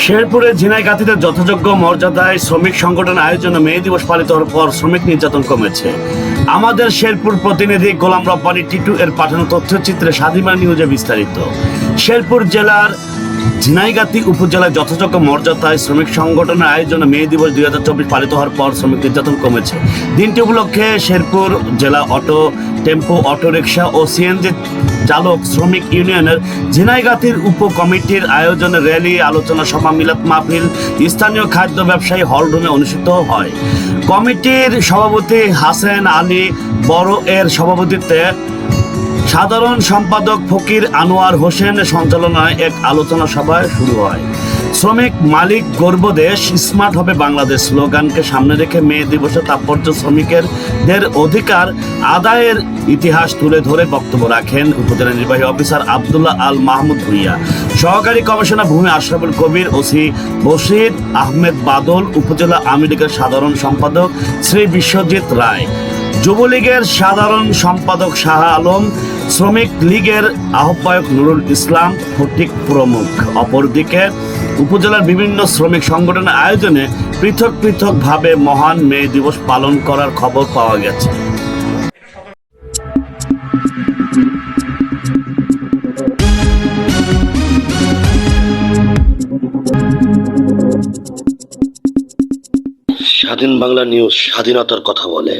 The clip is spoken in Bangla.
শেরপুরের ঝিনাইগাতীতে যথাযোগ্য মর্যাদায় শ্রমিক সংগঠন আয়োজনে মে দিবস পালিত হওয়ার পর শ্রমিক নির্যাতন কমেছে। আমাদের শেরপুর প্রতিনিধি গোলাম রব্বানী টিটু এর পাঠানো তথ্যচিত্রে স্বাধীনতা নিউজে বিস্তারিত। শেরপুর জেলার ঝিনাইগাতী উপজেলায় যথাযোগ্য মর্যাদায় শ্রমিক সংগঠনের আয়োজনে মে দিবস 2024 পালিত হওয়ার পর শ্রমিক নির্যাতন কমেছে। দিনটি উপলক্ষে শেরপুর জেলা অটো, টেম্পো, অটোরিকশা ও সিএনজি চালক শ্রমিক ইউনিয়নের ঝিনাইগাতীর উপ কমিটির আয়োজনে র্যালি, আলোচনা সভা, মিলাদ মাহফিল স্থানীয় খাদ্য ব্যবসায়ী হলরুমে অনুষ্ঠিত হয়। কমিটির সভাপতি হাসেন আলী বড় এর সভাপতিত্বে সাধারণ সম্পাদক ফকির আনোয়ার হোসেন সঞ্চালনায় এক আলোচনা সভায় শুরু হয়। শ্রমিক মালিক গর্ব দেশ, স্মার্ট হবে বাংলাদেশ স্লোগানকে সামনে রেখে মে দিবসে তাৎপর্য শ্রমিকদের অধিকার আদায়ের ইতিহাস তুলে ধরে বক্তব্য রাখেন উপজেলা নির্বাহী অফিসার আব্দুল্লাহ আল মাহমুদ ভুইয়া, সহকারী কমিশনার ভূমি আশরাফুল কবির, ওসি বশির আহমেদ বাদল, উপজেলা আওয়ামী লীগের সাধারণ সম্পাদক শ্রী বিশ্বজিৎ রায়, যুবলীগের সাধারণ সম্পাদক শাহ আলম, শ্রমিক লীগের আহ্বায়ক নুরুল ইসলাম ফটিক প্রমুখ। অপরদিকে উপজেলার বিভিন্ন শ্রমিক সংগঠনের আয়োজনে পৃথক পৃথকভাবে মহান মে দিবস পালন করার খবর পাওয়া গেছে। স্বাধীন বাংলা নিউজ স্বাধীনতার কথা বলে।